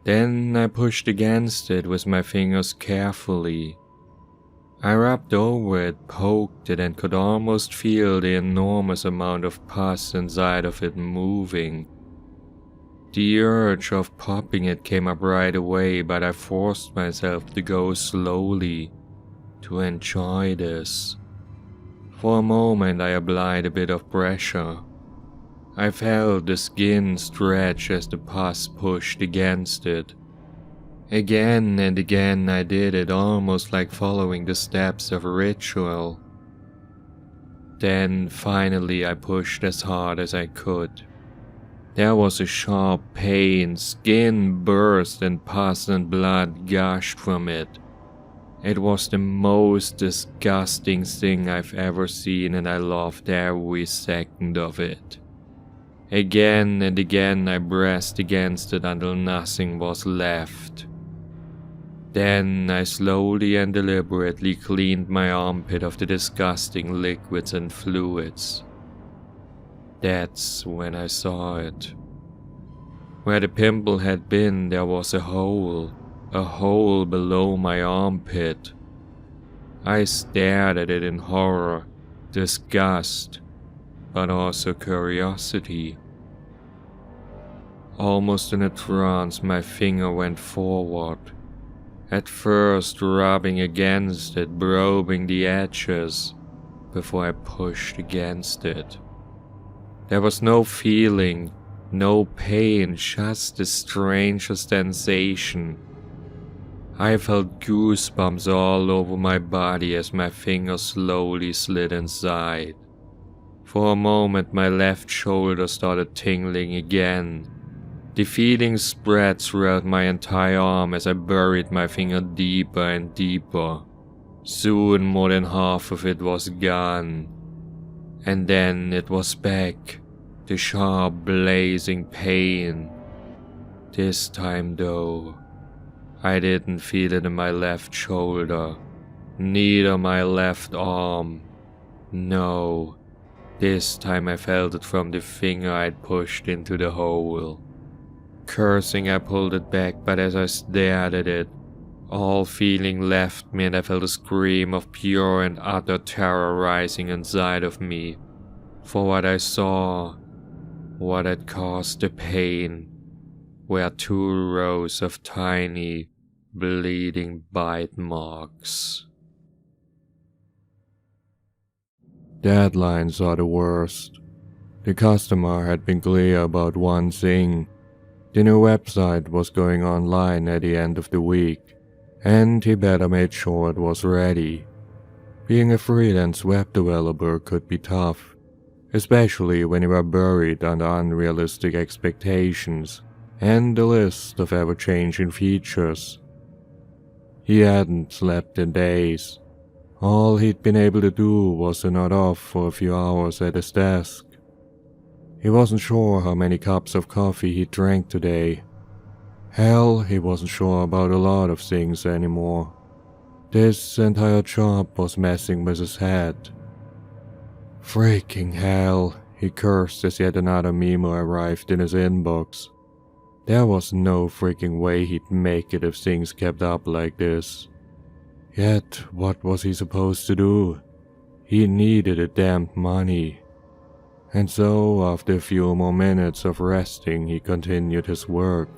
Then I pushed against it with my fingers carefully. I rubbed over it, poked it, and could almost feel the enormous amount of pus inside of it moving. The urge of popping it came up right away, but I forced myself to go slowly, to enjoy this. For a moment I applied a bit of pressure. I felt the skin stretch as the pus pushed against it. Again and again I did it, almost like following the steps of a ritual. Then finally I pushed as hard as I could. There was a sharp pain, skin burst and pus and blood gushed from it. It was the most disgusting thing I've ever seen, and I loved every second of it. Again and again I pressed against it until nothing was left. Then I slowly and deliberately cleaned my armpit of the disgusting liquids and fluids. That's when I saw it. Where the pimple had been, there was a hole below my armpit. I stared at it in horror, disgust, but also curiosity. Almost in a trance, my finger went forward, at first rubbing against it, probing the edges, before I pushed against it. There was no feeling, no pain, just a strange sensation. I felt goosebumps all over my body as my fingers slowly slid inside. For a moment my left shoulder started tingling again. The feeling spread throughout my entire arm as I buried my finger deeper and deeper. Soon more than half of it was gone. And then it was back, the sharp blazing pain. This time though, I didn't feel it in my left shoulder, neither my left arm. No, this time I felt it from the finger I'd pushed into the hole. Cursing, I pulled it back, but as I stared at it, all feeling left me and I felt a scream of pure and utter terror rising inside of me. For what I saw, what had caused the pain, were 2 rows of tiny, bleeding bite marks. Deadlines are the worst. The customer had been clear about one thing. The new website was going online at the end of the week, and he better make sure it was ready. Being a freelance web developer could be tough, especially when you are buried under unrealistic expectations and a list of ever-changing features. He hadn't slept in days. All he'd been able to do was to nod off for a few hours at his desk. He wasn't sure how many cups of coffee he drank today. Hell, he wasn't sure about a lot of things anymore. This entire job was messing with his head. Freaking hell, he cursed as yet another memo arrived in his inbox. There was no freaking way he'd make it if things kept up like this. Yet, what was he supposed to do? He needed the damned money. And so, after a few more minutes of resting, he continued his work.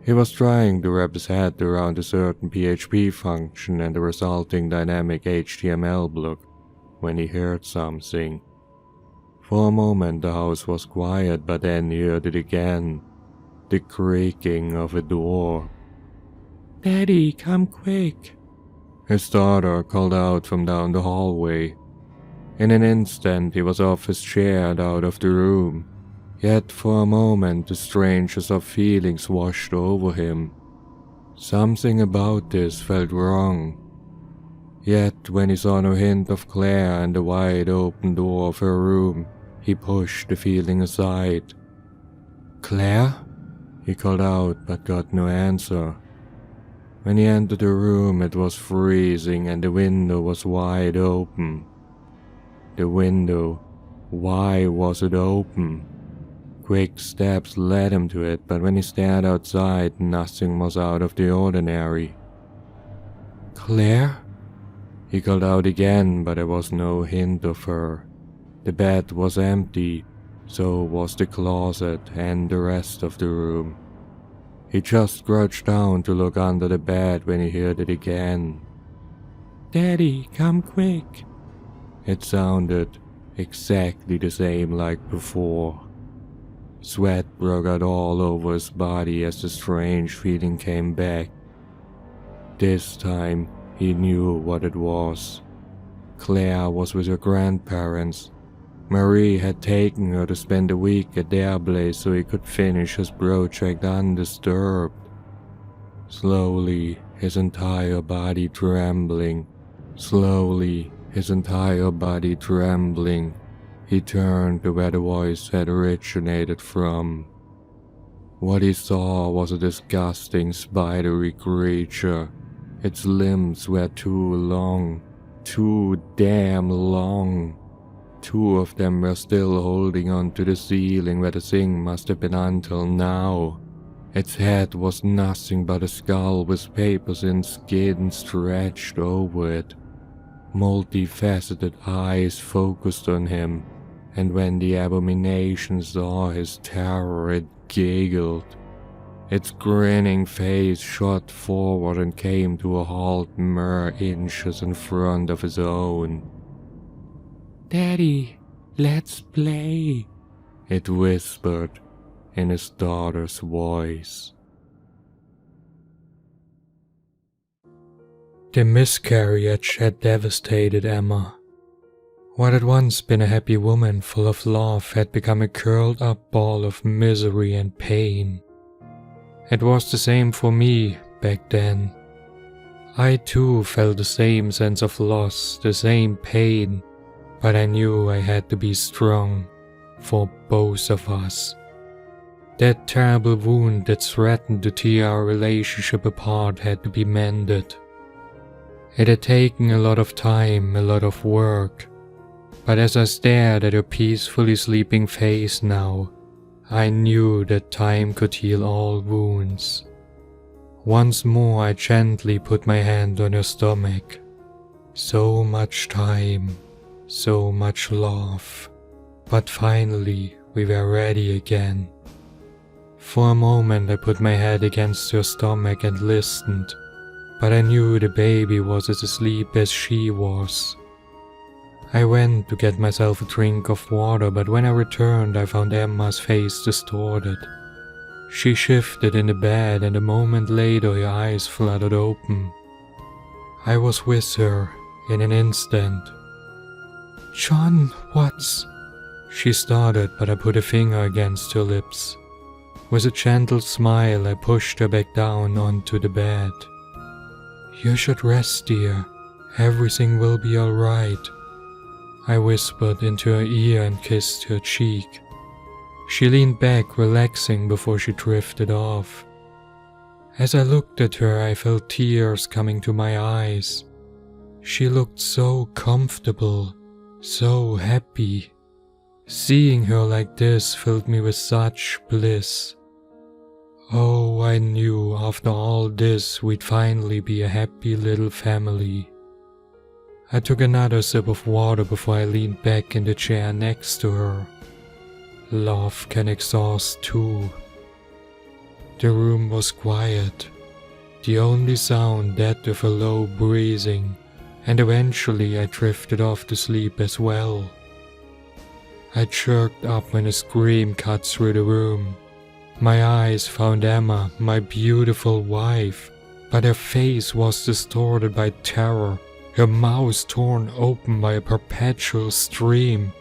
He was trying to wrap his head around a certain PHP function and the resulting dynamic HTML block when he heard something. For a moment the house was quiet, but then he heard it again, the creaking of a door. "Daddy, come quick," his daughter called out from down the hallway. In an instant he was off his chair and out of the room, yet for a moment the strangest of feelings washed over him. Something about this felt wrong. Yet when he saw no hint of Claire and the wide open door of her room, he pushed the feeling aside. "Claire?" he called out but got no answer. When he entered the room, it was freezing and the window was wide open. The window, why was it open? Quick steps led him to it, but when he stared outside, nothing was out of the ordinary. "Claire?" He called out again, but there was no hint of her. The bed was empty, so was the closet and the rest of the room. He just crouched down to look under the bed when he heard it again. "Daddy, come quick!" It sounded exactly the same like before. Sweat broke out all over his body as the strange feeling came back. This time, he knew what it was. Claire was with her grandparents. Marie had taken her to spend a week at their place so he could finish his project undisturbed. Slowly, his entire body trembling, he turned to where the voice had originated from. What he saw was a disgusting spidery creature. Its limbs were too long, too damn long. Two of them were still holding on to the ceiling where the thing must have been until now. Its head was nothing but a skull with paper-thin skin stretched over it. Multifaceted eyes focused on him, and when the abomination saw his terror, it giggled. Its grinning face shot forward and came to a halt mere inches in front of his own. "Daddy, let's play," it whispered in his daughter's voice. The miscarriage had devastated Emma. What had once been a happy woman full of love had become a curled-up ball of misery and pain. It was the same for me back then. I too felt the same sense of loss, the same pain, but I knew I had to be strong for both of us. That terrible wound that threatened to tear our relationship apart had to be mended. It had taken a lot of time, a lot of work, but as I stared at her peacefully sleeping face now, I knew that time could heal all wounds. Once more I gently put my hand on her stomach. So much time, so much love, but finally we were ready again. For a moment I put my head against her stomach and listened, but I knew the baby was as asleep as she was. I went to get myself a drink of water, but when I returned I found Emma's face distorted. She shifted in the bed and a moment later her eyes fluttered open. I was with her in an instant. "John, what's..." She started, but I put a finger against her lips. With a gentle smile I pushed her back down onto the bed. "You should rest, dear. Everything will be alright." I whispered into her ear and kissed her cheek. She leaned back, relaxing before she drifted off. As I looked at her, I felt tears coming to my eyes. She looked so comfortable, so happy. Seeing her like this filled me with such bliss. Oh, I knew after all this we'd finally be a happy little family. I took another sip of water before I leaned back in the chair next to her. Love can exhaust too. The room was quiet, the only sound that of a low breathing, and eventually I drifted off to sleep as well. I jerked up when a scream cut through the room. My eyes found Emma, my beautiful wife, but her face was distorted by terror, her mouth torn open by a perpetual scream.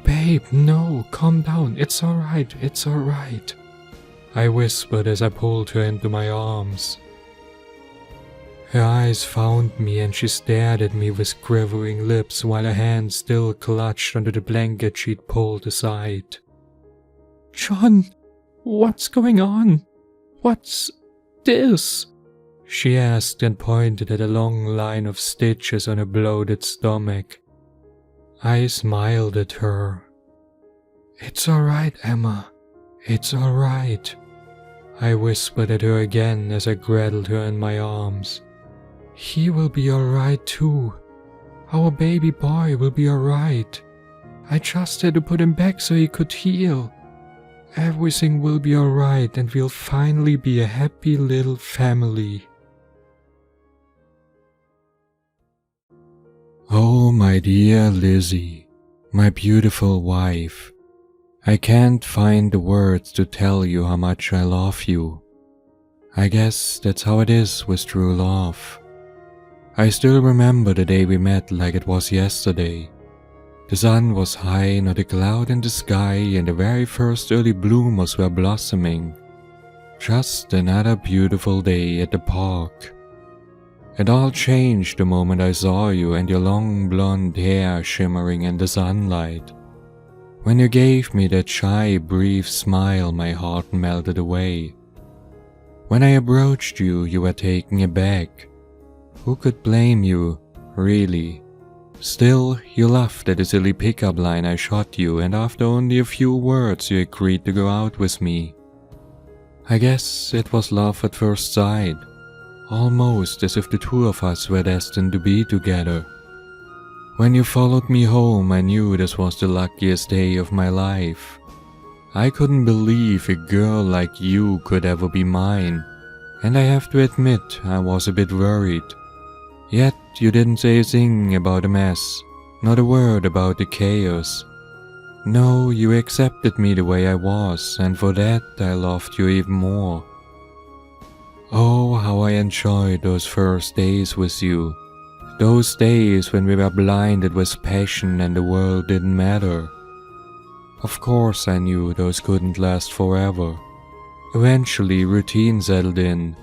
"Babe, no, calm down, it's alright, it's alright," I whispered as I pulled her into my arms. Her eyes found me and she stared at me with quivering lips while her hand still clutched under the blanket she'd pulled aside. "John, what's going on? What's this?" she asked and pointed at a long line of stitches on her bloated stomach. I smiled at her. "It's all right, Emma. It's all right," I whispered at her again as I cradled her in my arms. "He will be all right too. Our baby boy will be all right. I just had to put him back so he could heal. Everything will be all right and we'll finally be a happy little family." Oh, my dear Lizzie, my beautiful wife, I can't find the words to tell you how much I love you. I guess that's how it is with true love. I still remember the day we met like it was yesterday. The sun was high, not a cloud in the sky, and the very first early bloomers were blossoming. Just another beautiful day at the park. It all changed the moment I saw you and your long blonde hair shimmering in the sunlight. When you gave me that shy, brief smile, my heart melted away. When I approached you, you were taken aback. Who could blame you, really? Still, you laughed at the silly pickup line I shot you, and after only a few words you agreed to go out with me. I guess it was love at first sight. Almost as if the two of us were destined to be together. When you followed me home, I knew this was the luckiest day of my life. I couldn't believe a girl like you could ever be mine, and I have to admit I was a bit worried. Yet you didn't say a thing about the mess, not a word about the chaos. No, you accepted me the way I was, and for that I loved you even more. Oh, how I enjoyed those first days with you. Those days when we were blinded with passion and the world didn't matter. Of course I knew those couldn't last forever. Eventually routine settled in.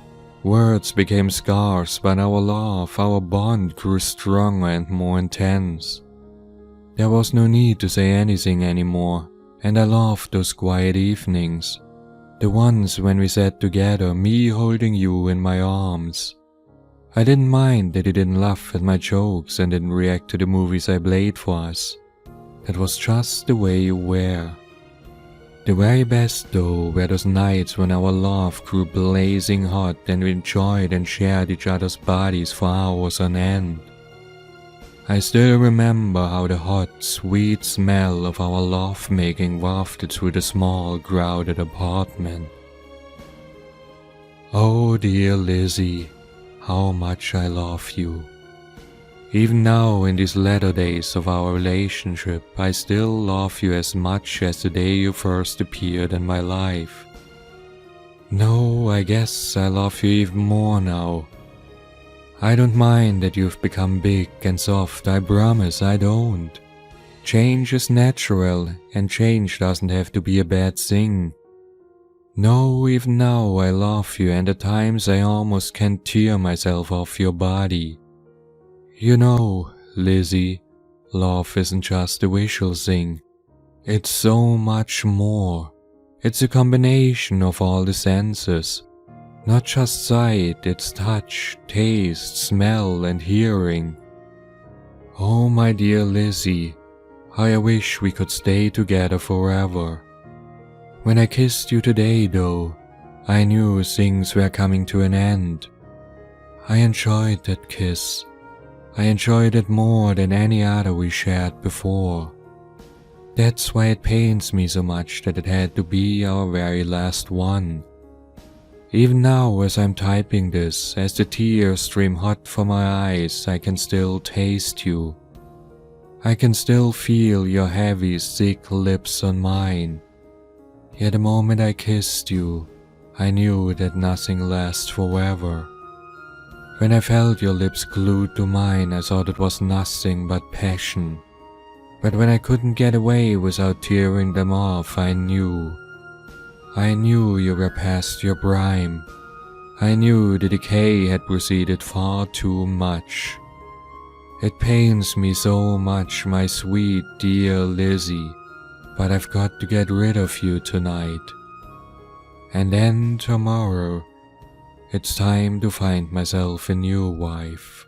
Words became scarce, but our love, our bond grew stronger and more intense. There was no need to say anything anymore, and I loved those quiet evenings. The ones when we sat together, me holding you in my arms. I didn't mind that you didn't laugh at my jokes and didn't react to the movies I played for us. That was just the way you were. The very best though were those nights when our love grew blazing hot and we enjoyed and shared each other's bodies for hours on end. I still remember how the hot, sweet smell of our love-making wafted through the small, crowded apartment. Oh dear Lizzie, how much I love you. Even now in these latter days of our relationship, I still love you as much as the day you first appeared in my life. No, I guess I love you even more now. I don't mind that you've become big and soft, I promise I don't. Change is natural, and change doesn't have to be a bad thing. No, even now I love you, and at times I almost can't tear myself off your body. You know, Lizzie, love isn't just a visual thing. It's so much more. It's a combination of all the senses. Not just sight, it's touch, taste, smell, and hearing. Oh, my dear Lizzie, how I wish we could stay together forever. When I kissed you today, though, I knew things were coming to an end. I enjoyed that kiss. I enjoyed it more than any other we shared before. That's why it pains me so much that it had to be our very last one. Even now as I'm typing this, as the tears stream hot from my eyes, I can still taste you. I can still feel your heavy, thick lips on mine. Yet the moment I kissed you, I knew that nothing lasts forever. When I felt your lips glued to mine, I thought it was nothing but passion. But when I couldn't get away without tearing them off, I knew you were past your prime. I knew the decay had proceeded far too much. It pains me so much, my sweet dear Lizzie, but I've got to get rid of you tonight. And then tomorrow, It's time to find myself a new wife.